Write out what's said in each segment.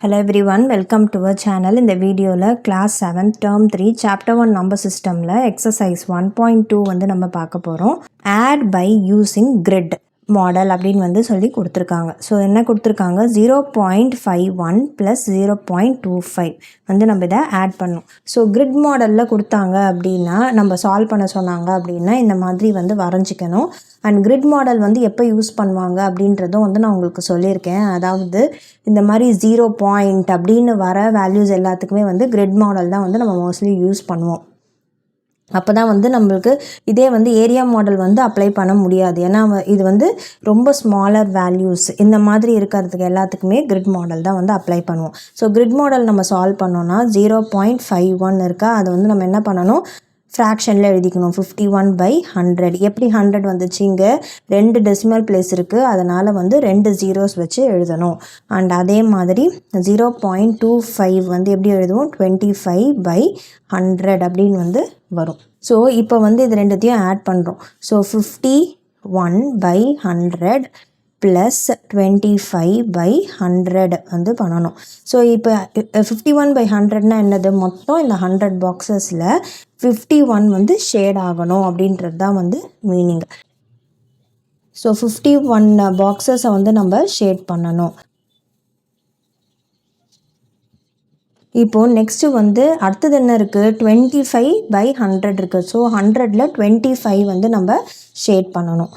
Hello everyone, welcome to our channel. In the video class 7th term 3 chapter 1 number system exercise 1.2 வந்து நம்ம பார்க்க போறோம். Add by using grid model அப்படின்னு வந்து சொல்லி கொடுத்துருக்காங்க. ஸோ என்ன கொடுத்துருக்காங்க 0.51 ப்ளஸ் 0.25 வந்து நம்ம இதை ஆட் பண்ணணும். ஸோ கிரிட் மாடலில் கொடுத்தாங்க அப்படின்னா நம்ம சால்வ் பண்ண சொன்னாங்க அப்படின்னா இந்த மாதிரி வந்து வரைஞ்சிக்கணும். அண்ட் கிரிட் மாடல் வந்து எப்போ யூஸ் பண்ணுவாங்க அப்படின்றதும் வந்து நான் உங்களுக்கு சொல்லியிருக்கேன். அதாவது இந்த மாதிரி 0 பாயிண்ட் அப்படின்னு வர வேல்யூஸ் எல்லாத்துக்குமே வந்து கிரிட் மாடல் தான் வந்து நம்ம மோஸ்ட்லி யூஸ் பண்ணுவோம். அப்போ தான் வந்து நம்மளுக்கு இதே வந்து ஏரியா மாடல் வந்து அப்ளை பண்ண முடியாது. ஏன்னா இது வந்து ரொம்ப ஸ்மாலர் வேல்யூஸ் இந்த மாதிரி இருக்கிறதுக்கு எல்லாத்துக்குமே கிரிட் மாடல் தான் வந்து அப்ளை பண்ணுவோம். ஸோ கிரிட் மாடல் நம்ம சால்வ் பண்ணோன்னா 0.51 இருக்கா, அதை வந்து நம்ம என்ன பண்ணணும், ஃப்ராக்ஷனில் எழுதிக்கணும். 51/100. எப்படி 100 வந்துச்சு, இங்கே 2 டெசிமல் பிளேஸ் இருக்குது, அதனால் வந்து 2 ஜீரோஸ் வச்சு எழுதணும். அண்ட் அதே மாதிரி 0.25 வந்து எப்படி எழுதுவோம், 25/100 அப்படின்னு வந்து வரும். ஸோ இப்போ வந்து இது ரெண்டுத்தையும் ஆட் பண்ணுறோம். ஸோ 51/100 ப்ளஸ் 25/100 வந்து பண்ணணும். ஸோ இப்போ 51/100னா என்னது, மொத்தம் இந்த 100 பாக்ஸஸில் 51 வந்து ஷேட் ஆகணும் அப்படின்றது தான் வந்து மீனிங். ஸோ 51 பாக்ஸஸை வந்து நம்ம ஷேட் பண்ணணும். இப்போது நெக்ஸ்ட்டு வந்து அடுத்தது என்ன இருக்குது, 25/100 இருக்குது. ஸோ 100ல் 25 வந்து நம்ம ஷேட் பண்ணணும்.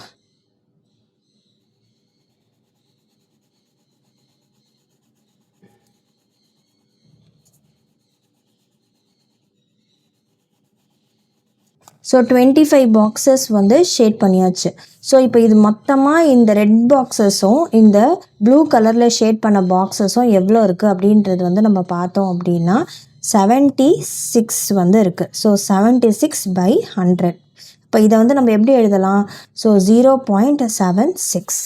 ஸோ 25 பாக்ஸஸ் வந்து ஷேட் பண்ணியாச்சு. ஸோ இப்போ இது மொத்தமாக இந்த ரெட் பாக்ஸஸும் இந்த ப்ளூ கலரில் ஷேட் பண்ண பாக்ஸஸும் எவ்வளோ இருக்குது அப்படின்றது வந்து நம்ம பார்த்தோம் அப்படின்னா 76 வந்து இருக்குது. ஸோ 76/100. இப்போ இதை வந்து நம்ம எப்படி எழுதலாம், ஸோ 0.76.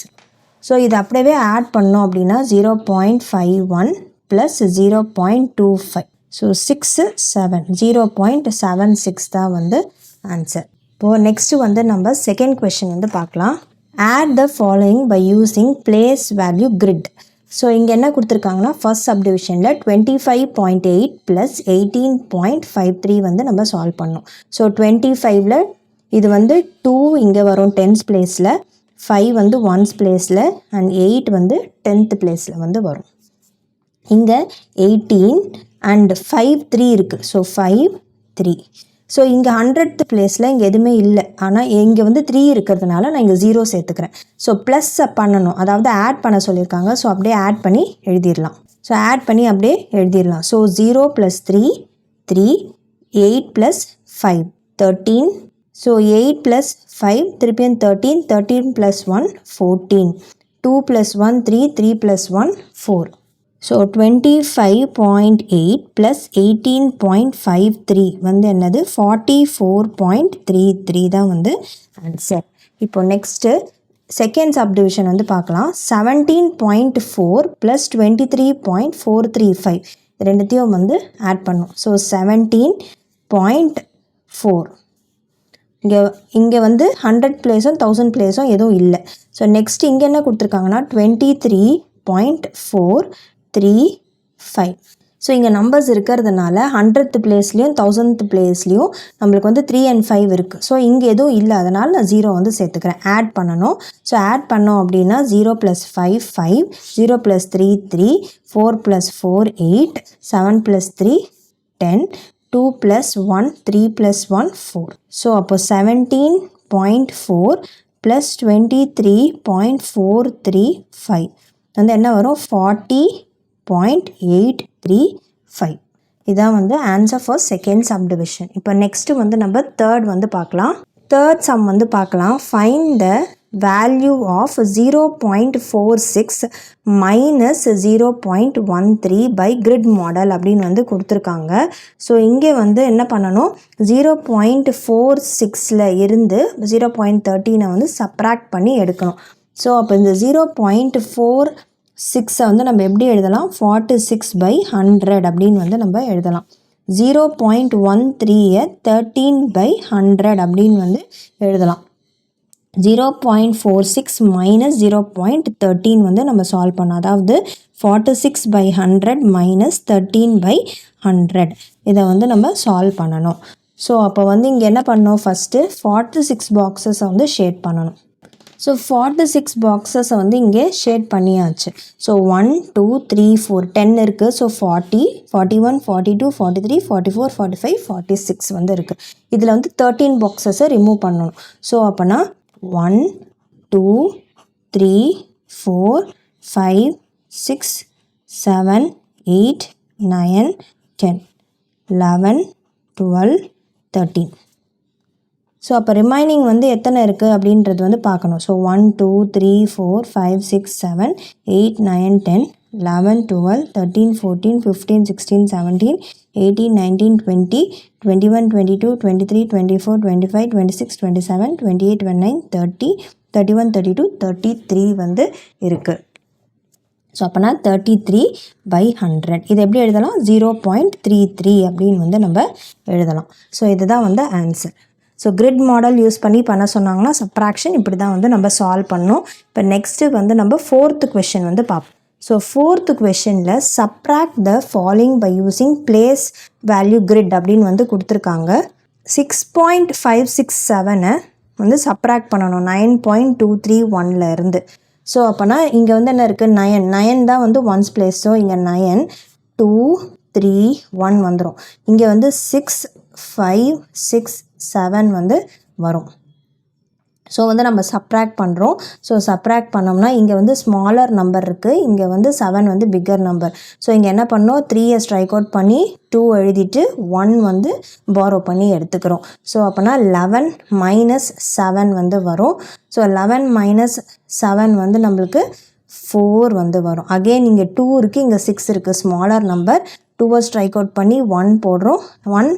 ஸோ இதை அப்படியே ஆட் பண்ணோம் அப்படின்னா 0.51 ப்ளஸ் 0.25. ஸோ 6 7 0.76 தான் வந்து ஆன்சர். இப்போது நெக்ஸ்ட்டு வந்து நம்ம செகண்ட் கொஷின் வந்து பார்க்கலாம். Add the following by using place value grid. So இங்கே என்ன கொடுத்துருக்காங்கன்னா ஃபர்ஸ்ட் சப்டிவிஷனில் 25.8 ப்ளஸ் 18.53 வந்து நம்ம சால்வ் பண்ணோம். ஸோ 25ல் இது வந்து 2 இங்கே வரும் 10th பிளேஸில், 5 வந்து 1st பிளேஸில், அண்ட் 8 வந்து 10th பிளேஸில் வந்து வரும். இங்கே 18 அண்ட் 5 3 இருக்குது. ஸோ 5 3. ஸோ இங்கே 100th பிளேஸில் இங்கே எதுவுமே இல்லை, ஆனால் இங்கே வந்து 3 இருக்கிறதுனால நான் இங்கே 0 சேர்த்துக்கிறேன். ஸோ ப்ளஸ் பண்ணணும், அதாவது ஆட் பண்ண சொல்லியிருக்காங்க. ஸோ அப்படியே ஆட் பண்ணி எழுதிடலாம். ஸோ ஆட் பண்ணி அப்படியே எழுதிடலாம். ஸோ 0 + 3 3, 8 + 5 13. ஸோ 8 + 5 திருப்பியும் 13, 13 + 1 14, 2 + 1 3, 3 + 1 4. ஸோ 25.8 ப்ளஸ் 18.53 வந்து என்னது 44.33 தான் வந்து ஆன்சர். இப்போ நெக்ஸ்ட்டு செகண்ட் சப்டிவிஷன் வந்து பார்க்கலாம். 17.4 ப்ளஸ் 23.435 ரெண்டுத்தையும் வந்து ஆட் பண்ணும். ஸோ 17.4 இங்கே வந்து 100 பிளேஸும் 1000 பிளேஸும் எதுவும் இல்லை. ஸோ நெக்ஸ்ட் இங்கே என்ன கொடுத்துருக்காங்கன்னா 23.435. ஸோ இங்கே நம்பர்ஸ் இருக்கிறதுனால 100th பிளேஸ்லேயும் 1000th பிளேஸ்லேயும் நம்மளுக்கு வந்து 3 and 5 இருக்குது. ஸோ இங்கே எதுவும் இல்லை, அதனால் நான் 0 வந்து சேர்த்துக்கிறேன். ஆட் பண்ணணும். ஸோ ஆட் பண்ணோம் அப்படின்னா 0 + 5 5, 0 + 3 3, 4 + 4 8, 7 + 3 10, 2 + 1 3 + 1 4. ஸோ அப்போ 17.4 ப்ளஸ் 23.435 வந்து என்ன வரும் 40.835. இதான் வந்து ஆன்சர் ஃபார் செகண்ட் சப்டிவிஷன். இப்போ நெக்ஸ்ட்டு வந்து நம்ம தேர்ட் வந்து பார்க்கலாம். தேர்ட் சம் வந்து பார்க்கலாம். Find the value of 0.46 minus 0.13 by grid model அப்படின்னு வந்து கொடுத்துருக்காங்க. ஸோ இங்கே வந்து என்ன பண்ணணும், 0.46ல் இருந்து 0.13 வந்து சப்ராக்ட் பண்ணி எடுக்கணும். ஸோ அப்போ இந்த 0.46 வந்து நம்ம எப்படி எழுதலாம், 46/100 அப்படின்னு வந்து நம்ம எழுதலாம். 0.13 13/100 அப்படின்னு வந்து எழுதலாம். 0.46 மைனஸ் 0.13 வந்து நம்ம சால்வ் பண்ணோம். அதாவது 46/100 மைனஸ் 13/100 இதை வந்து நம்ம சால்வ் பண்ணணும். ஸோ அப்போ வந்து இங்கே என்ன பண்ணணும், ஃபஸ்ட்டு 46 பாக்ஸஸை வந்து ஷேட் பண்ணணும். ஸோ 46 பாக்ஸஸை வந்து இங்கே ஷேட் பண்ணியாச்சு. ஸோ 1 2 3 4 10 இருக்குது. ஸோ 40 41 42 43 44 45 46 வந்து இருக்குது. இதில் வந்து 13 பாக்ஸஸை ரிமூவ் பண்ணணும். ஸோ அப்போனா 1 2 3 4 5 6 7 8 9 10 11 12 13. ஸோ அப்போ ரிமைனிங் வந்து எத்தனை இருக்குது அப்படின்றது வந்து பார்க்கணும். ஸோ 1 2 3 4 5 6 7 8 9 10 11 12 13 14 15 16 17 18 19 20 21 22 23 24 25 26 27 28 29 30 31 32 33 வந்து இருக்குது. ஸோ அப்போனா 33/100 இது எப்படி எழுதலாம், 0.33 அப்படின்னு வந்து நம்ம எழுதலாம். ஸோ இதுதான் வந்து answer. So grid model use பண்ணி பண்ண சொன்னாங்கன்னா சப்ராக்ஷன் இப்படி தான் வந்து நம்ம சால்வ் பண்ணணும். இப்போ நெக்ஸ்ட்டு வந்து நம்ம 4th கொஷின் வந்து பார்ப்போம். ஸோ 4th கொஷனில் subtract the following by using place value grid அப்படின்னு வந்து கொடுத்துருக்காங்க. 6.567 வந்து சப்ராக்ட் பண்ணணும் 9.231 இருந்து. ஸோ அப்போனா இங்கே வந்து என்ன இருக்குது, 9 தான் வந்து ஒன்ஸ் பிளேஸ். ஸோ இங்கே 9 2 3 1 வந்துடும். இங்கே வந்து 6 5 6 7 வந்து வரும். ஸோ வந்து நம்ம சப்ராக்ட் பண்ணுறோம். ஸோ சப்ராக்ட் பண்ணோம்னா இங்கே வந்து ஸ்மாலர் நம்பர் இருக்குது, இங்கே வந்து 7 வந்து பிக்கர் நம்பர். ஸோ இங்கே என்ன பண்ணோம், 3 ஸ்ட்ரைக் அவுட் பண்ணி 2 எழுதிட்டு 1 வந்து பாரோ பண்ணி எடுத்துக்கிறோம். ஸோ அப்போனா 11 மைனஸ் 7 வந்து வரும். ஸோ 11 மைனஸ் 7 வந்து நம்மளுக்கு 4 வந்து வரும். அகெயின் இங்கே 2 இருக்குது, இங்கே 6 இருக்குது, ஸ்மாலர் நம்பர். 2 ஸ்ட்ரைக் அவுட் பண்ணி 1 போடுறோம், 1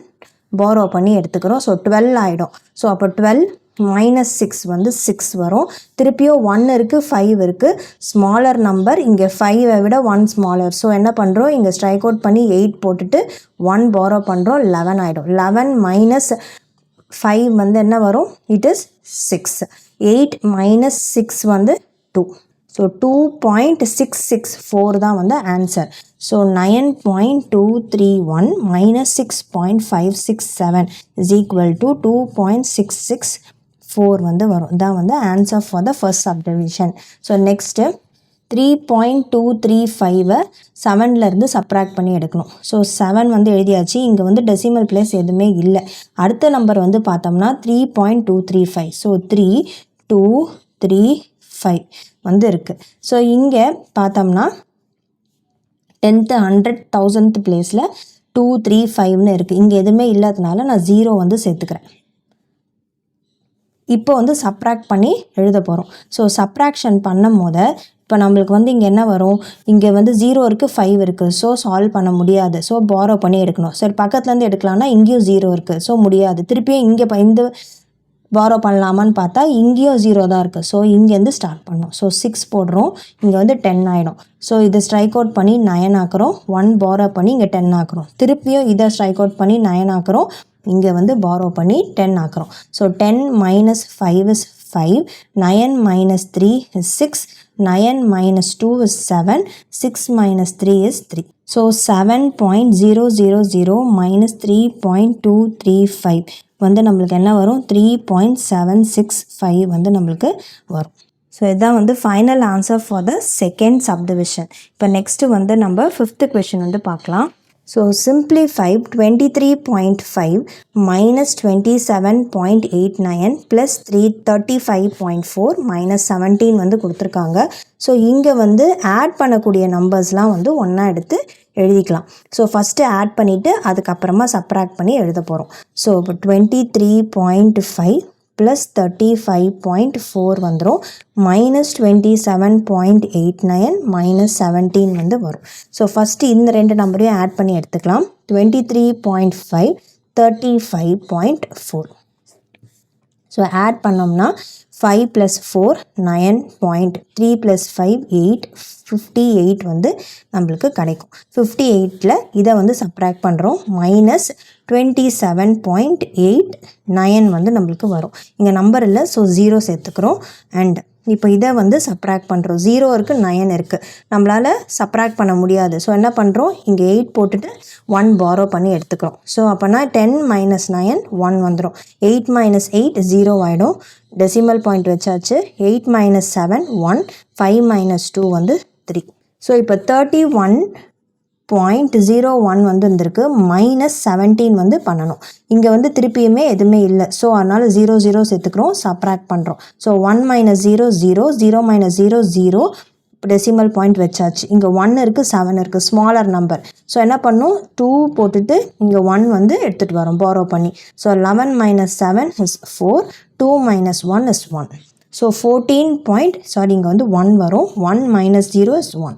பாரோ பண்ணி எடுத்துக்கிறோம். ஸோ 12 ஆகிடும். ஸோ அப்போ 12 மைனஸ் 6 வந்து 6 வரும். திருப்பியும் 1 இருக்குது, 5 இருக்குது, ஸ்மாலர் நம்பர். இங்கே 5ஐ விட 1 ஸ்மாலர். ஸோ என்ன பண்ணுறோம், இங்கே ஸ்ட்ரைக் அவுட் பண்ணி 8 போட்டுட்டு 1 பாரோ பண்ணுறோம், 11 ஆகிடும். 11 மைனஸ் 5 வந்து என்ன வரும், இட் இஸ் 6. 8 மைனஸ் 6 வந்து 2. ஸோ 2.664 தான் வந்து answer. So 9.231 minus 6.567 is equal to 2.664 வந்து வரும். இதான் வந்து answer for the first subdivision. So next 3.235 7லேருந்து சப்ராக்ட் பண்ணி எடுக்கணும். ஸோ 7 வந்து எழுதியாச்சு. இங்கே வந்து டெசிமல் பிளேஸ் எதுவுமே இல்லை. அடுத்த நம்பர் வந்து பார்த்தோம்னா 3.235. ஸோ 3 2 3 5 வந்து இருக்குது. ஸோ இங்கே பார்த்தோம்னா 10th 100,000th பிளேஸில் 2 3 5ன்னு இருக்குது. இங்கே எதுவுமே இல்லாதனால நான் 0 வந்து சேர்த்துக்கிறேன். இப்போ வந்து சப்ராக்ட் பண்ணி எழுத போகிறோம். ஸோ சப்ராக்ஷன் பண்ணும் போது இப்போ நம்மளுக்கு வந்து இங்கே என்ன வரும், இங்கே வந்து 0 இருக்குது, 5 இருக்குது. ஸோ சால்வ் பண்ண முடியாது. ஸோ பாரோ பண்ணி எடுக்கணும். சரி பக்கத்துலேருந்து எடுக்கலாம்னா இங்கேயும் 0 இருக்குது. ஸோ முடியாது. திருப்பியும் இங்கே இந்த பாரோ பண்ணலாமான்னு பார்த்தா இங்கேயும் 0 தான் இருக்குது. ஸோ இங்கேருந்து ஸ்டார்ட் பண்ணோம். ஸோ 6 போடுறோம், இங்கே வந்து 10 ஆகிடும். ஸோ இதை ஸ்ட்ரைக் அவுட் பண்ணி 9 ஆக்குறோம், 1 பாரோ பண்ணி இங்கே 10 ஆக்குறோம். திருப்பியும் இதை ஸ்ட்ரைக் அவுட் பண்ணி 9 ஆக்குறோம், இங்கே வந்து பாரோ பண்ணி 10 ஆக்குறோம். So 10 minus 5 is 5, 9 minus 3 is 6, 9 minus 2 is 7, 6 minus 3 is 3. So 7.000 minus 3.235 வந்து நம்மளுக்கு என்ன வரும், 3.765 வந்து நம்மளுக்கு வரும். ஸோ இதுதான் வந்து final answer for the second subdivision. இப்போ நெக்ஸ்ட்டு வந்து நம்ம 5th கொஷின் வந்து பார்க்கலாம். So simplify 23.5 minus 27.89 plus 335.4 minus 17 வந்து கொடுத்துருக்காங்க. ஸோ இங்கே வந்து ஆட் பண்ணக்கூடிய நம்பர்ஸ்லாம் வந்து ஒன்றா எடுத்து எழுதிக்கலாம். ஸோ ஃபஸ்ட்டு ஆட் பண்ணிவிட்டு அதுக்கப்புறமா சப்ராக்ட் பண்ணி எழுத போகிறோம். ஸோ இப்போ 23.5 ப்ளஸ் 35.4 வந்துடும், மைனஸ் 27.89 மைனஸ் 17 வந்து வரும். ஸோ ஃபஸ்ட்டு இந்த ரெண்டு நம்பரையும் ஆட் பண்ணி எடுத்துக்கலாம். 23.5 35.4. ஸோ ஆட் பண்ணோம்னா 5 + 4 9 3 + 5 8 58 வந்து நம்மளுக்கு கிடைக்கும். 58ல் இதை வந்து சப்ராக்ட் பண்ணுறோம், மைனஸ் 27.89 வந்து நம்மளுக்கு வரும். இங்கே நம்பர் இல்லை, ஸோ 0 சேர்த்துக்கிறோம். அண்ட் இப்போ இதை வந்து சப்ராக்ட் பண்ணுறோம். 0 இருக்குது, 9 இருக்குது, நம்மளால் சப்ராக்ட் பண்ண முடியாது. ஸோ என்ன பண்ணுறோம், இங்கே 8 போட்டுட்டு 1 பாரோ பண்ணி எடுத்துக்கிறோம். ஸோ அப்போனா 10 - 9 1 வந்துடும். 8 - 8 0 ஆகிடும். டெசிமல் பாயிண்ட் வச்சாச்சு. 8 - 7 1, 5 - 2 வந்து 3. ஸோ இப்போ 31.01 வந்து இருந்திருக்கு. -17 வந்து பண்ணணும். இங்கே வந்து திருப்பியுமே எதுவுமே இல்லை, ஸோ அதனால் 0 0 சேர்த்துக்கிறோம், சப்ராக்ட் பண்ணுறோம். ஸோ 1 - 0 0, 0 - 0 0, டெசிமல் பாயிண்ட் வச்சாச்சு. இங்கே 1 இருக்குது, 7 இருக்குது, ஸ்மாலர் நம்பர். ஸோ என்ன பண்ணும், 2 போட்டுட்டு இங்கே 1 வந்து எடுத்துகிட்டு வரோம் பாரோ பண்ணி. So 11 - 7 is 4, 2 - 1 is 1. ஸோ 14 இங்கே வந்து 1 வரும். 1 - 0 is 1.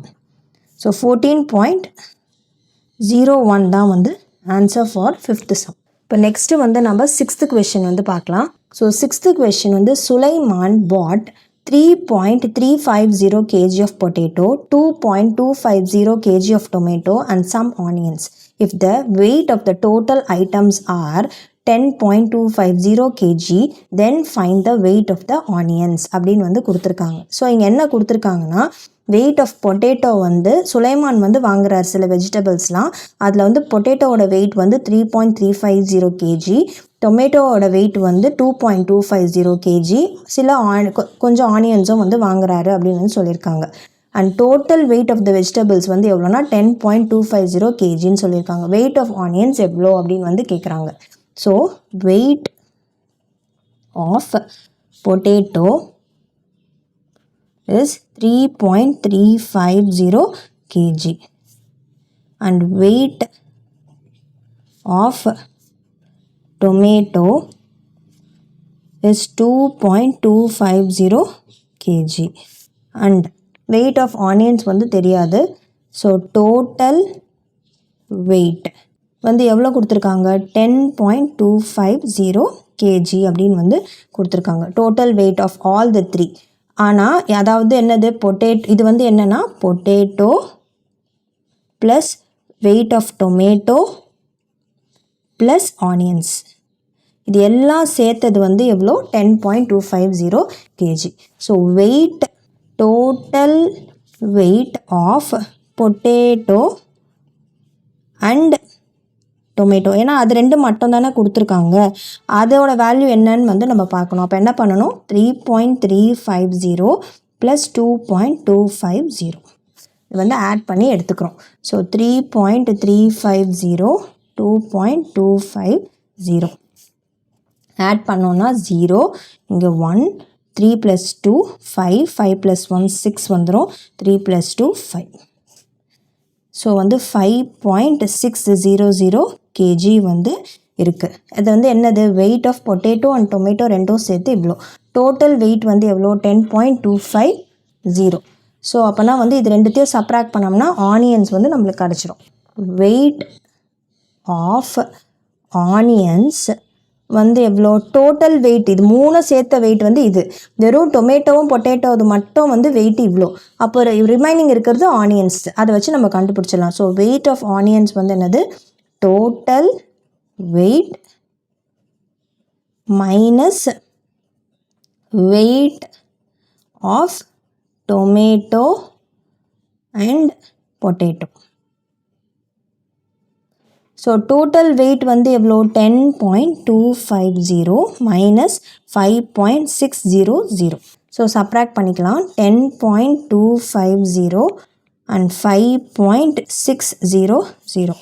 ஸோ 14.01 தான் வந்து ஆன்சர் ஃபார் 5th சம். இப்போ நெக்ஸ்ட்டு வந்து நம்ம 6th கொஷின் வந்து பார்க்கலாம். ஸோ 6th கொஷின் வந்து சுலைமான் பாட் 3.350 kg of potato, 2.250 kg of tomato and some onions. If the weight of the total items are 10.250 kg, then find the weight of the onions அப்படின்னு வந்து கொடுத்துருக்காங்க. So இங்கே என்ன கொடுத்துருக்காங்கன்னா, wait of potato வந்து சுலைமான் வந்து வாங்குறார் சில வெஜிடபிள்ஸ்லாம். அதில் வந்து பொட்டேட்டோவோட வெயிட் வந்து 3.350 kg, டொமேட்டோவோட வெயிட் வந்து 2.250 kg, சில கொஞ்சம் ஆனியன்ஸும் வந்து வாங்குறாரு அப்படின்னு சொல்லியிருக்காங்க. And total weight of the vegetables வந்து எவ்வளோனா 10.250 kgன்னு சொல்லியிருக்காங்க. வெயிட் ஆஃப் ஆனியன்ஸ் எவ்வளோ அப்படின்னு வந்து கேட்குறாங்க. So weight of potato is 3.350 kg and weight of tomato is 2.250 kg and weight of onions வந்து தெரியாது. ஸோ டோட்டல் வெயிட் வந்து எவ்வளோ கொடுத்துருக்காங்க, 10.250 kg அப்படின்னு வந்து கொடுத்துருக்காங்க. Total weight of all the 3. ஆனால் அதாவது என்னது, இது வந்து என்னென்னா potato plus weight of tomato plus onions, இது எல்லாம் சேர்த்தது வந்து எவ்வளோ, 10.250 kg. So weight, total weight of potato and tomato, ஏன்னா அது ரெண்டு மட்டும் தானே கொடுத்துருக்காங்க, அதோட வேல்யூ என்னன்னு வந்து நம்ம பார்க்கணும். அப்போ என்ன பண்ணணும், 3.350 ப்ளஸ் 2.250 இது வந்து ஆட் பண்ணி எடுத்துக்கிறோம். ஸோ 3.350 2.250 ஆட் பண்ணோன்னா 0, இங்கே 1, 3 + 2 5, 5 + 1 6 வந்துடும், 3 + 2 5. ஸோ வந்து 5.600 kg வந்து இருக்குது. இது வந்து என்னது, weight of potato and tomato ரெண்டும் சேர்த்து இவ்வளோ. டோட்டல் வெயிட் வந்து எவ்வளோ, 10.250. ஸோ அப்போனா வந்து இது ரெண்டுத்தையும் சப்ராக்ட் பண்ணோம்னா ஆனியன்ஸ் வந்து நம்மளுக்கு கிடச்சிரும். வெயிட் ஆஃப் ஆனியன்ஸ் வந்து எவ்வளோ, டோட்டல் வெயிட் இது 3 சேர்த்த வெயிட் வந்து இது, வெறும் டொமேட்டோவும் பொட்டேட்டோ அது மட்டும் வந்து வெயிட் இவ்வளோ. அப்போ ரிமைனிங் இருக்கிறது ஆனியன்ஸ், அதை வச்சு நம்ம கண்டுபிடிச்சிடலாம். ஸோ வெயிட் ஆஃப் ஆனியன்ஸ் வந்து என்னது, total weight minus weight of tomato and potato. So total weight வந்து எவ்வளோ, 10.250 மைனஸ் 5.600. ஸோ சப்ராக்ட் பண்ணிக்கலாம். 10.250 அண்ட் 5.600.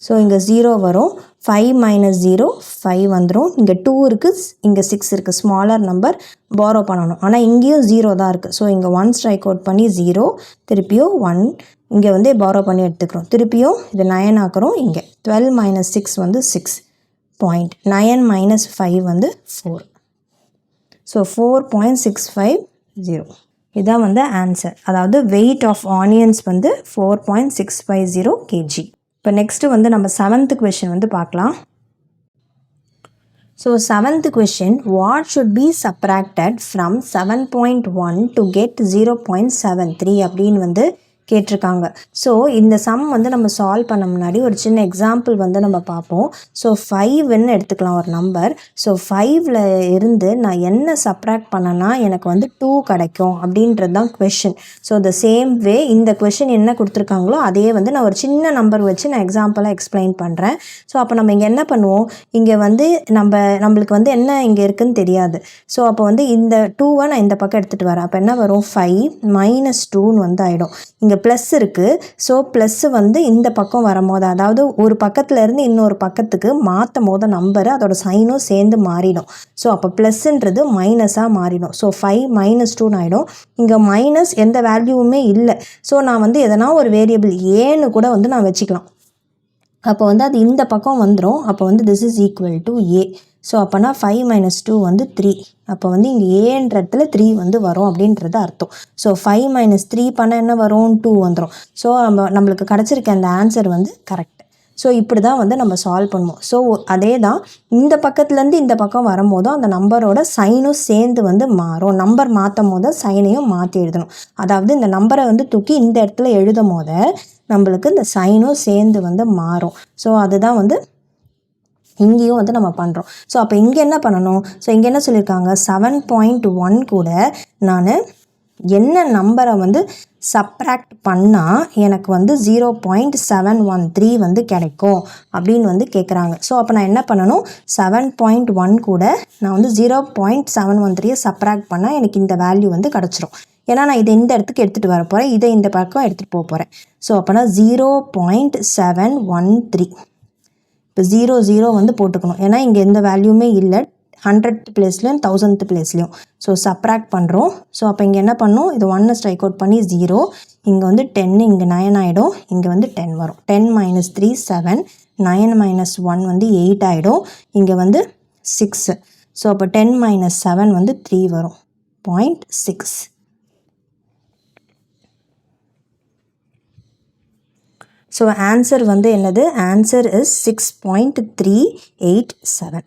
ஸோ இங்கே 0 வரும், 5 - 0 5 வந்துடும், இங்கே 2 இருக்குது, இங்கே 6 இருக்குது, ஸ்மாலர் நம்பர் பாரோ பண்ணணும். ஆனால் இங்கேயும் 0 தான் இருக்குது. ஸோ இங்கே 1 ஸ்ட்ரைக் அவுட் பண்ணி 0, திருப்பியும் 1 இங்கே வந்து பாரோ பண்ணி எடுத்துக்கிறோம். திருப்பியும் இது 9 ஆக்குறோம். இங்கே 12 - 6 வந்து 6.9 - 5 வந்து 4. ஸோ 4.650 இதுதான் வந்து ஆன்சர். அதாவது வெயிட் ஆஃப் ஆனியன்ஸ் வந்து 4.650 kg. இப்போ நெக்ஸ்ட்டு வந்து நம்ம 7th கொஷின் வந்து பார்க்கலாம். So 7th question, what should be subtracted from 7.1 to get 0.73 அப்படின்னு வந்து கேட்டிருக்காங்க. ஸோ இந்த சம் வந்து நம்ம சால்வ் பண்ண முன்னாடி ஒரு சின்ன எக்ஸாம்பிள் வந்து நம்ம பார்ப்போம். ஸோ 5ன்னு எடுத்துக்கலாம் ஒரு நம்பர். ஸோ 5ல் இருந்து நான் என்ன சப்ராக்ட் பண்ணனா எனக்கு வந்து 2 கிடைக்கும் அப்படின்றது தான் question. So the same way இந்த கொஷின் என்ன கொடுத்துருக்காங்களோ அதே வந்து நான் ஒரு சின்ன நம்பர் வச்சு நான் எக்ஸாம்பிளாக எக்ஸ்பிளைன் பண்ணுறேன். ஸோ அப்போ நம்ம இங்கே என்ன பண்ணுவோம், இங்கே வந்து நம்மளுக்கு வந்து என்ன இங்கே இருக்குதுன்னு தெரியாது. ஸோ அப்போ வந்து இந்த 2வை நான் இந்த பக்கம் எடுத்துகிட்டு வரேன். அப்போ என்ன வரும், 5 - 2ன்னு வந்து ஆகிடும். இங்கே ப்ளஸ் இருக்குது. ஸோ ப்ளஸ்ஸு வந்து இந்த பக்கம் வரும்போது, அதாவது ஒரு பக்கத்துலேருந்து இன்னொரு பக்கத்துக்கு மாற்றும் போது நம்பரு அதோட சைனும் சேர்ந்து மாறிடும். ஸோ அப்போ ப்ளஸ்ன்றது மைனஸாக மாறிடும். ஸோ 5 - 2ன்னு ஆகிடும். இங்கே மைனஸ் எந்த வேல்யூவுமே இல்லை. ஸோ நான் வந்து எதனா ஒரு வேரியபிள் ஏன்னு கூட வந்து நான் வச்சுக்கலாம். அப்போ வந்து அது இந்த பக்கம் வந்துடும். அப்போ வந்து this is equal to A. So அப்போனா 5 - 2 வந்து 3. அப்போ வந்து இங்கே ஏன்ற இடத்துல 3 வந்து வரும் அப்படின்றது அர்த்தம். ஸோ 5 - 3 பண்ணால் என்ன வரும், 2 வந்துடும். ஸோ நம்மளுக்கு கிடச்சிருக்க அந்த ஆன்சர் வந்து கரெக்ட். ஸோ இப்படி தான் வந்து நம்ம சால்வ் பண்ணுவோம். ஸோ அதே தான் இந்த பக்கத்துலேருந்து இந்த பக்கம் வரும்போதும் அந்த நம்பரோட சைனும் சேர்ந்து வந்து மாறும். நம்பர் மாற்றும் போது சைனையும் மாற்றி எழுதணும். அதாவது இந்த நம்பரை வந்து தூக்கி இந்த இடத்துல எழுதும் போது நம்மளுக்கு இந்த சைனும் சேர்ந்து வந்து மாறும். ஸோ அதுதான் வந்து இங்கேயும் வந்து நம்ம பண்ணுறோம். ஸோ அப்போ இங்கே என்ன பண்ணணும், ஸோ இங்கே என்ன சொல்லியிருக்காங்க, 7.1 கூட நான் என்ன நம்பரை வந்து சப்ராக்ட் பண்ணால் எனக்கு வந்து 0.713 வந்து கிடைக்கும் அப்படின்னு வந்து கேட்குறாங்க. ஸோ அப்போ நான் என்ன பண்ணணும், 7.1 கூட நான் வந்து 0.713 சப்ராக்ட் பண்ணால் எனக்கு இந்த வேல்யூ வந்து கிடச்சிரும். ஏன்னா நான் இதை இந்த இடத்துக்கு எடுத்துகிட்டு வர போகிறேன், இதை இந்த பக்கம் எடுத்துகிட்டு போக போகிறேன். ஸோ அப்போனா 0.713. இப்போ 0 வந்து போட்டுக்கணும். ஏன்னா இங்கே எந்த வேல்யூமே இல்லை, 100th பிளேஸ்லையும் 1000th பிளேஸ்லையும். ஸோ சப்ராக்ட் பண்ணுறோம். ஸோ அப்போ இங்கே என்ன பண்ணணும், இது 1 ஸ்ட்ரைக் அவுட் பண்ணி 0, இங்கே வந்து 10, இங்கே 9 ஆகிடும், இங்கே வந்து 10 வரும். 10 - 3 7, 9 - 1 வந்து 8 ஆகிடும், இங்கே வந்து 6. ஸோ அப்போ 10 - 7 வந்து 3 வரும், 0.6. ஸோ ஆன்சர் வந்து என்னது, ஆன்சர் இஸ் 6.387.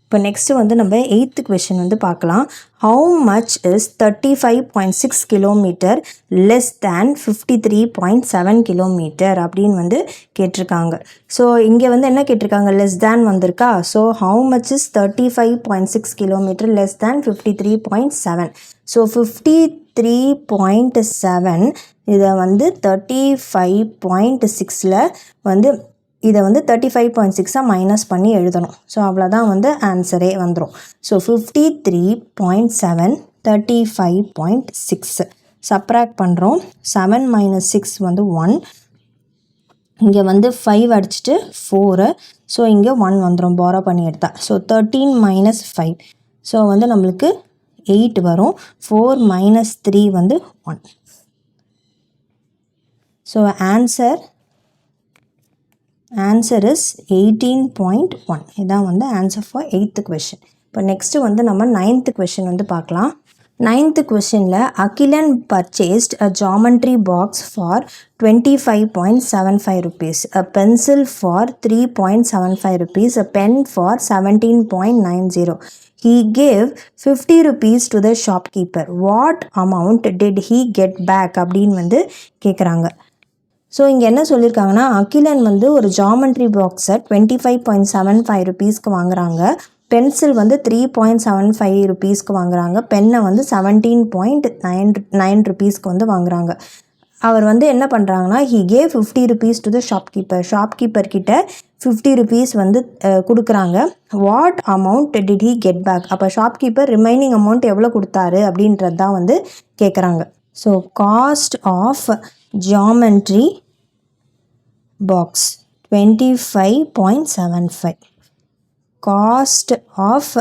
இப்போ நெக்ஸ்ட்டு வந்து நம்ம 8th கொஷின் வந்து பார்க்கலாம். How much is 35.6 kilometre less than 53.7 kilometre அப்படின்னு வந்து கேட்டிருக்காங்க. ஸோ இங்கே வந்து என்ன கேட்டிருக்காங்க, லெஸ் தேன் வந்திருக்கா. So how much is 35.6 kilometre less than 53.7. So 53.7 இதை வந்து 35.6ல் வந்து இதை வந்து 35.6 மைனஸ் பண்ணி எழுதணும். ஸோ அவ்வளோதான் வந்து ஆன்சரே வந்துடும். ஸோ 53.7 35.6 சப்ராக்ட் பண்ணுறோம். 7 - 6 வந்து 1, இங்கே வந்து 5 அடிச்சுட்டு 4, ஸோ இங்கே 1 வந்துடும் பாரோ பண்ணி எடுத்தா. ஸோ 13 - 5, ஸோ வந்து நம்மளுக்கு 8 வரும். 4 - 3 வந்து 1. So answer is 18.1. இதான் வந்து ஆன்சர் ஃபார் 8th கொஷின். இப்போ நெக்ஸ்ட்டு வந்து நம்ம 9th கொஷின் வந்து பார்க்கலாம். 9th கொஷினில் Akilan purchased a geometry box for 25.75 rupees, a pencil for 3.75 rupees, a pen for 17.90. He gave 50 rupees to the shopkeeper. What amount did he get back அப்படின்னு வந்து கேட்குறாங்க. So இங்கே என்ன சொல்லியிருக்காங்கன்னா, அகிலன் வந்து ஒரு ஜாமெண்ட்ரி பாக்ஸை 25.75 rupeesக்கு வாங்குறாங்க. பென்சில் வந்து 3.75 rupeesக்கு வாங்குறாங்க. பென்னை வந்து 17.9 rupeesக்கு வந்து வாங்குறாங்க. அவர் வந்து என்ன பண்ணுறாங்கன்னா, he gave 50 rupees to the shopkeeper. Shopkeeper கிட்ட 50 rupees வந்து கொடுக்குறாங்க. What amount did he get back? அப்போ ஷாப்கீப்பர் ரிமைனிங் அமௌண்ட் எவ்வளோ கொடுத்தாரு அப்படின்றது தான் வந்து கேட்குறாங்க. So cost of geometry box 25.75, cost of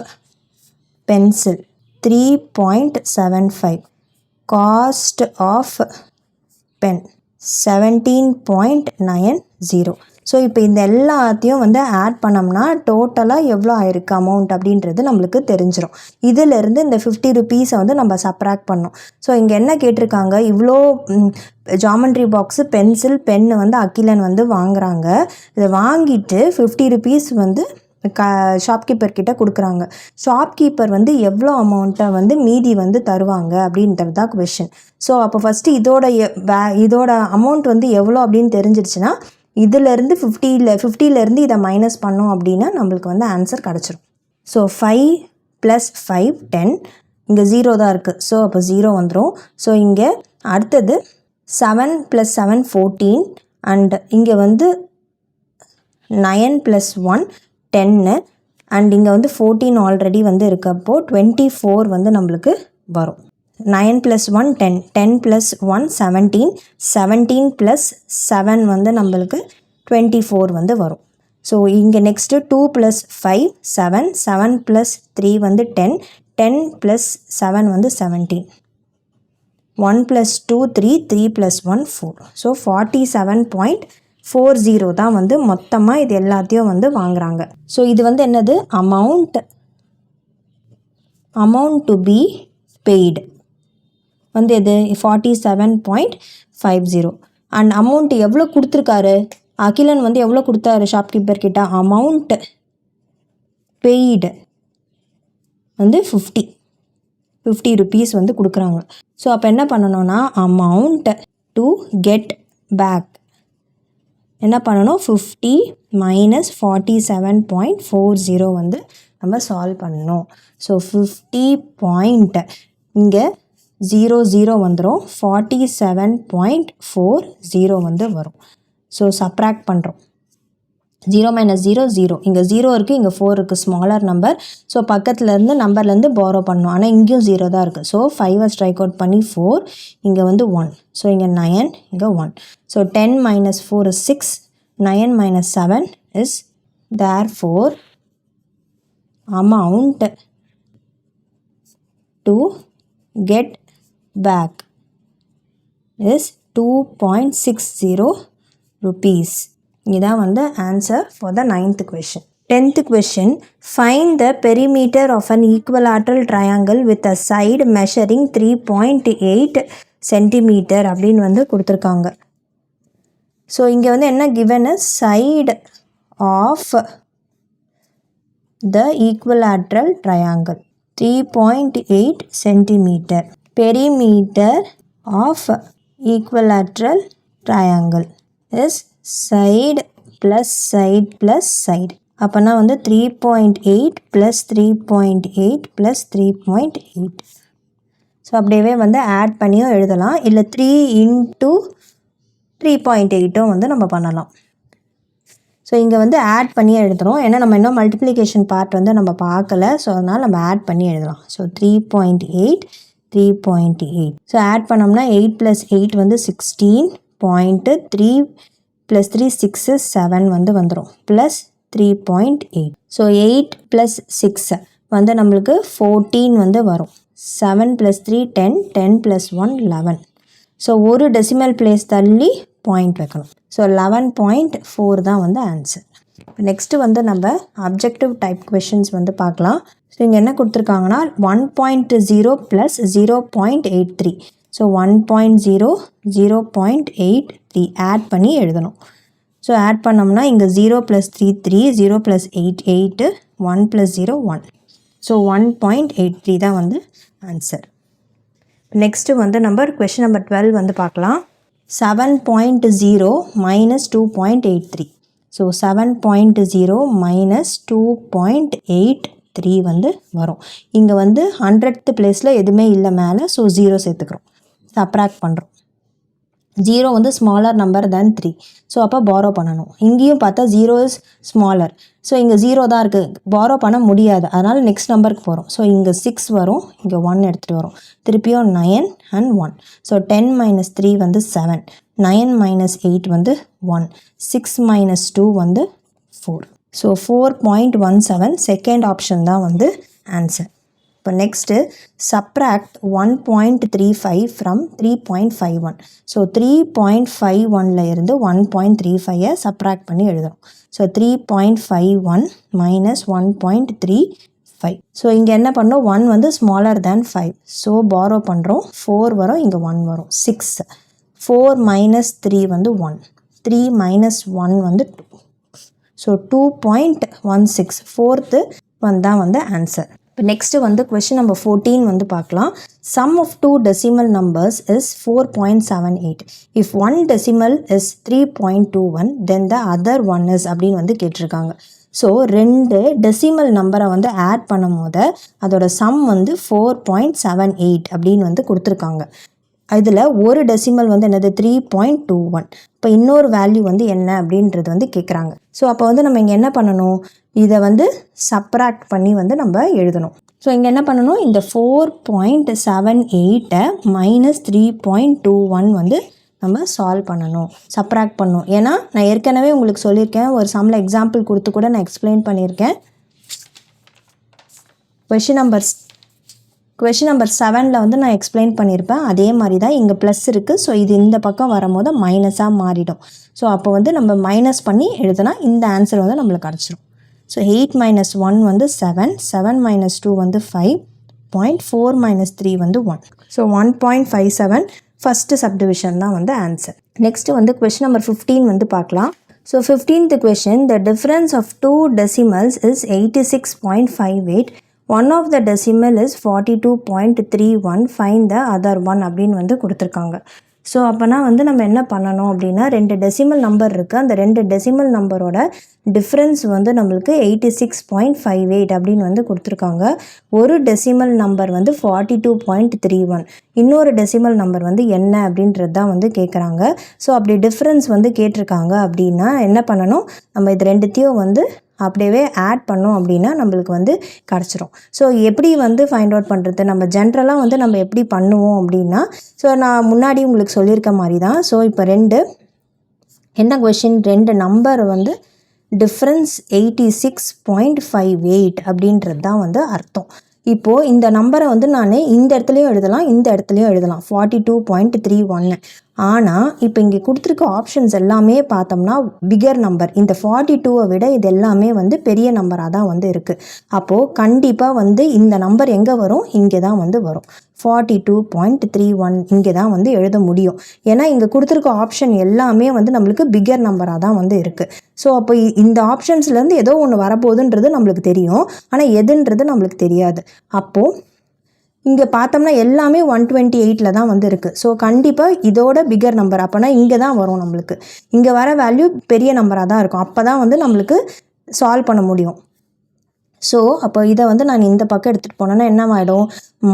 pencil 3.75, cost of pen 17.90. So இப்போ இந்த எல்லாத்தையும் வந்து ஆட் பண்ணோம்னா டோட்டலாக எவ்வளோ ஆயிருக்கு அமௌண்ட் அப்படின்றது நம்மளுக்கு தெரிஞ்சிடும். இதிலிருந்து இந்த 50 rupees வந்து நம்ம சப்ராக்ட் பண்ணோம். ஸோ இங்கே என்ன கேட்டிருக்காங்க, இவ்வளோ ஜாமெண்ட்ரி பாக்ஸு பென்சில் பென்னு வந்து அகிலன் வந்து வாங்குறாங்க. இதை வாங்கிட்டு 50 rupees வந்து ஷாப்கீப்பர் கிட்ட கொடுக்குறாங்க. ஷாப்கீப்பர் வந்து எவ்வளோ அமௌண்ட்டை வந்து மீதி வந்து தருவாங்க அப்படின்றது தான் கொஷின். ஸோ அப்போ ஃபஸ்ட்டு இதோட அமௌண்ட் வந்து எவ்வளோ அப்படின்னு தெரிஞ்சிருச்சுன்னா இதிலேருந்து 50லேருந்து இதை மைனஸ் பண்ணோம் அப்படின்னா நம்மளுக்கு வந்து ஆன்சர் கிடச்சிரும். ஸோ 5 + 5 10, இங்கே 0 தான் இருக்குது. ஸோ அப்போ 0 வந்துடும். ஸோ இங்கே அடுத்தது 7 + 7 14, அண்ட் இங்கே வந்து 9 + 1 10, அண்ட் இங்கே வந்து 14 ஆல்ரெடி வந்து இருக்கப்போ 24 வந்து நம்மளுக்கு வரும். 9 + 1 10, 10 + 1 17, 17 + 7 வந்து நம்மளுக்கு 24 வந்து வரும். ஸோ இங்கே நெக்ஸ்ட்டு 2 + 5 7, 7 + 3 வந்து 10, 10 + 7 வந்து 17, 1 + 2 3, 3 + 1 4. ஸோ 47.40 தான் வந்து மொத்தமாக இது எல்லாத்தையும் வந்து வாங்குறாங்க. ஸோ இது வந்து என்னது, அமௌண்ட் டு பி பெய்டு வந்து எது 47.50. அண்ட் அமௌண்ட் எவ்வளோ கொடுத்துருக்காரு, அகிலன் வந்து எவ்வளோ கொடுத்தாரு ஷாப்கீப்பர் கிட்ட, அமௌண்ட் பெய்டு வந்து 50 ருபீஸ் வந்து கொடுக்குறாங்க. ஸோ அப்போ என்ன பண்ணணும்னா அமௌண்ட் டு கெட் பேக் என்ன பண்ணணும், 50 - 47.40 வந்து நம்ம சால்வ் பண்ணணும். ஸோ 50 இங்கே 00 வந்துடும், 47.40 வந்து வரும். ஸோ சப்ராக்ட் பண்ணுறோம். 0 - 0 0, இங்கே 0 இருக்குது, இங்கே 4 இருக்குது, ஸ்மாலர் நம்பர். ஸோ பக்கத்துலேருந்து நம்பர்லேருந்து பாரோ பண்ணணும். ஆனால் இங்கேயும் 0 தான் இருக்குது. ஸோ 5 ஸ்ட்ரைக் அவுட் பண்ணி 4, இங்கே வந்து 1. ஸோ இங்கே 9, இங்கே 1. So 10 - 4 is 6, 9 - 7 is, therefore amount to get back is 2.60 rupees. இதான் வந்து answer for the 9th question. 10th question, find the perimeter of an equilateral triangle with a side measuring 3.8 centimeter அப்படின்னு வந்து கொடுத்துருக்காங்க. ஸோ இங்கே வந்து என்ன given is side of the equilateral triangle 3.8 centimeter. Perimeter of equilateral triangle is side plus side plus side. அப்போனா வந்து 3.8 + 3.8 + 3.8. So அப்படியே வந்து ஆட் பண்ணியும் எழுதலாம், இல்லை 3 × 3.8 வந்து நம்ம பண்ணலாம். ஸோ இங்கே வந்து ஆட் பண்ணி எழுதுகிறோம், ஏன்னா நம்ம இன்னும் மல்டிப்ளிகேஷன் பார்ட் வந்து நம்ம பார்க்கல. ஸோ அதனால் நம்ம ஆட் பண்ணி எழுதலாம். ஸோ 3.8 3.8. ஸோ ஆட் பண்ணோம்னா 8 + 8 வந்து 16.3 + 3 6 7 வந்து வந்துடும், ப்ளஸ் 3.8. ஸோ 8 + 6 வந்து நம்மளுக்கு 14 வந்து வரும். 7 + 3 10, 10 + 1 11. ஸோ ஒரு டெசிமல் பிளேஸ் தள்ளி பாயிண்ட் வைக்கணும். ஸோ 11.4 தான் வந்து ஆன்சர். நெக்ஸ்ட்டு வந்து நம்ம அப்ஜெக்டிவ் டைப் கொஷின்ஸ் வந்து பார்க்கலாம். ஸோ இங்கே என்ன கொடுத்துருக்காங்கன்னா 1.0 + 0.83. ஸோ 1.0 0.83 ஆட் பண்ணி எழுதணும். ஸோ ஆட் பண்ணோம்னா இங்கே 0 + 3 3, 0 + 8 8, 1 + 0 1. ஸோ 1.83 தான் வந்து ஆன்சர். நெக்ஸ்ட்டு வந்து கொஷின் நம்பர் 12 வந்து பார்க்கலாம். 7.0 - 2.83. ஸோ 7.0 - 2.83 வந்து வரும். இங்கே வந்து 100th பிளேஸில் எதுவுமே இல்லை மேலே. ஸோ 0 சேர்த்துக்கிறோம், சப்ராக்ட் பண்ணுறோம். 0 வந்து ஸ்மாலர் நம்பர் தேன் 3. ஸோ அப்போ பாரோ பண்ணணும். இங்கேயும் பார்த்தா 0 இஸ் ஸ்மாலர். ஸோ இங்கே 0 தான் இருக்குது, பாரோ பண்ண முடியாது. அதனால் நெக்ஸ்ட் நம்பருக்கு போகிறோம். ஸோ இங்கே 6 வரும், இங்கே 1 எடுத்துகிட்டு வரும், திருப்பியும் 9 and 1. ஸோ 10 - 3 வந்து 7, 9 - 8 வந்து 1, 6 - 2 வந்து 4. ஸோ 4.17 செகண்ட் ஆப்ஷன் தான் வந்து ஆன்சர். இப்போ நெக்ஸ்ட்டு சப்ராக்ட் 1.35 ஃப்ரம் 3.51. ஸோ 3.51 இருந்து 1.35 சப்ராக்ட் பண்ணி எழுதுகிறோம். ஸோ 3.51 - 1.35. ஸோ இங்கே என்ன பண்ணோம், 1 வந்து ஸ்மாலர் தேன் 5. ஸோ பாரோ பண்ணுறோம், 4 வரும், இங்கே 1 வரும், 6. 4 - 3 வந்து 1, 3 - 1 வந்து 2. ஸோ 2.16 ஃபோர்த்து தான் வந்து ஆன்சர். இப்போ நெக்ஸ்ட்டு வந்து கொஷின் நம்பர் 14 வந்து பார்க்கலாம். Sum of 2 decimal numbers is 4.78. If 1 decimal is 3.21 then the other one is அப்படின்னு வந்து கேட்டிருக்காங்க. ஸோ 2 டெசிமல் நம்பரை வந்து ஆட் பண்ணும் போது அதோட சம் வந்து 4.78 அப்படின்னு வந்து கொடுத்துருக்காங்க. இதில் ஒரு டெசிமல் வந்து என்னது 3.21. இப்போ இன்னொரு வேல்யூ வந்து என்ன அப்படின்றது வந்து கேட்குறாங்க. ஸோ அப்போ வந்து நம்ம இங்கே என்ன பண்ணணும், இதை வந்து சப்ராக்ட் பண்ணி வந்து நம்ம எழுதணும். ஸோ இங்கே என்ன பண்ணணும், இந்த 4.78 மைனஸ் 3.21 வந்து நம்ம சால்வ் பண்ணணும், சப்ராக்ட் பண்ணணும். ஏன்னா நான் ஏற்கனவே உங்களுக்கு சொல்லியிருக்கேன், ஒரு சம்மில் எக்ஸாம்பிள் கொடுத்து கூட நான் எக்ஸ்பிளைன் பண்ணியிருக்கேன். கொஷின் நம்பர் 7ல் வந்து நான் எக்ஸ்பிளைன் பண்ணியிருப்பேன். அதே மாதிரி தான் இங்கே ப்ளஸ் இருக்குது. ஸோ இது இந்த பக்கம் வரும்போது மைனஸாக மாறிடும். ஸோ அப்போ வந்து நம்ம மைனஸ் பண்ணி எழுதுனா இந்த ஆன்சர் வந்து நம்மளுக்கு கிடச்சிரும். ஸோ 8 - 1 வந்து 7, 7 - 2 வந்து 5, 0.4 - 3 வந்து 1. ஸோ 1.57 ஃபஸ்ட்டு சப்டிவிஷன் தான் வந்து ஆன்சர். நெக்ஸ்ட்டு வந்து கொஷின் நம்பர் 15 வந்து பார்க்கலாம். So 15th question, the difference of 2 decimals is 86.58. One of the decimal is 42.31. Find the other one அப்படின்னு வந்து கொடுத்துருக்காங்க. ஸோ அப்போனா வந்து நம்ம என்ன பண்ணணும் அப்படின்னா, 2 டெசிமல் நம்பர் இருக்குது. அந்த 2 டெசிமல் நம்பரோட டிஃப்ரென்ஸ் வந்து நம்மளுக்கு 86.58 அப்படின்னு வந்து கொடுத்துருக்காங்க. ஒரு டெசிமல் நம்பர் வந்து 42.31. இன்னொரு டெசிமல் நம்பர் வந்து என்ன அப்படின்றது தான் வந்து கேட்குறாங்க. ஸோ அப்படி டிஃப்ரென்ஸ் வந்து கேட்டிருக்காங்க அப்படின்னா என்ன பண்ணணும், நம்ம இது ரெண்டுத்தையும் வந்து அப்படியே ஆட் பண்ணோம் அப்படின்னா நம்மளுக்கு வந்து கிடச்சிரும். ஸோ எப்படி வந்து ஃபைண்ட் அவுட் பண்ணுறது, நம்ம ஜென்ரலாக வந்து நம்ம எப்படி பண்ணுவோம் அப்படின்னா, ஸோ நான் முன்னாடி உங்களுக்கு சொல்லியிருக்க மாதிரி தான். ஸோ இப்போ என்ன கொஷின், 2 நம்பர் வந்து டிஃப்ரென்ஸ் 86.58 அப்படின்றது தான் வந்து அர்த்தம். இப்போது இந்த நம்பரை வந்து நான் இந்த இடத்துலையும் எழுதலாம், இந்த இடத்துலையும் எழுதலாம், 42.31. ஆனால் இப்போ இங்கே கொடுத்துருக்க ஆப்ஷன்ஸ் எல்லாமே பார்த்தோம்னா பிகர் நம்பர். இந்த 42வை விட இது எல்லாமே வந்து பெரிய நம்பராக தான் வந்து இருக்குது. அப்போது கண்டிப்பாக வந்து இந்த நம்பர் எங்கே வரும், இங்கே தான் வந்து வரும். 42.31 இங்கே தான் வந்து எழுத முடியும். ஏன்னா இங்கே கொடுத்துருக்க ஆப்ஷன் எல்லாமே வந்து நம்மளுக்கு பிகர் நம்பராக தான் வந்து இருக்குது. ஸோ அப்போ இந்த ஆப்ஷன்ஸ்லேருந்து ஏதோ ஒன்று வரப்போகுதுன்றது நம்மளுக்கு தெரியும், ஆனால் எதுன்றது நம்மளுக்கு தெரியாது. அப்போது இங்கே பார்த்தோம்னா எல்லாமே 128ல் தான் வந்து இருக்குது. ஸோ கண்டிப்பாக இதோட பிகர் நம்பர், அப்போனா இங்கே தான் வரும். நம்மளுக்கு இங்கே வர வேல்யூ பெரிய நம்பராக தான் இருக்கும். அப்போ தான் வந்து நம்மளுக்கு சால்வ் பண்ண முடியும். ஸோ அப்போ இதை வந்து நான் இந்த பக்கம் எடுத்துகிட்டு போனேன்னா என்னவாயிடும்,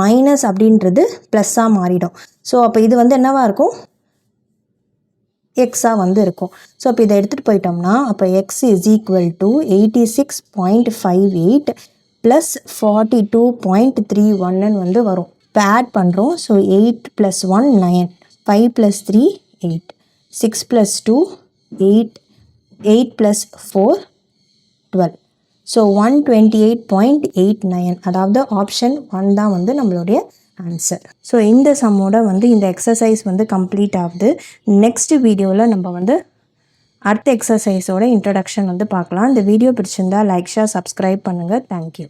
மைனஸ் அப்படின்றது ப்ளஸ்ஸாக மாறிடும். ஸோ அப்போ இது வந்து என்னவாக இருக்கும், எக்ஸாக வந்து இருக்கும். ஸோ அப்போ இதை எடுத்துகிட்டு போயிட்டோம்னா அப்போ X is equal to 86.58 plus 42.31 வந்து வரும். இப்போ ஆட் பண்ணுறோம். ஸோ 8 + 1 9, 5 + 3 8, 6 + 2 8, 8 + 4 12. ஸோ 128.89, அதாவது ஆப்ஷன் 1 தான் வந்து நம்மளுடைய ஆன்சர். ஸோ இந்த சம்மோட வந்து இந்த எக்ஸசைஸ் வந்து கம்ப்ளீட் ஆகுது. நெக்ஸ்ட் வீடியோவில் நம்ம வந்து அடுத்த எக்ஸசைஸோட இன்ட்ரடக்ஷன் வந்து பார்க்கலாம். இந்த வீடியோ பிடிச்சிருந்தா லைக், ஷேர், சப்ஸ்கிரைப் பண்ணுங்கள். தேங்க்யூ.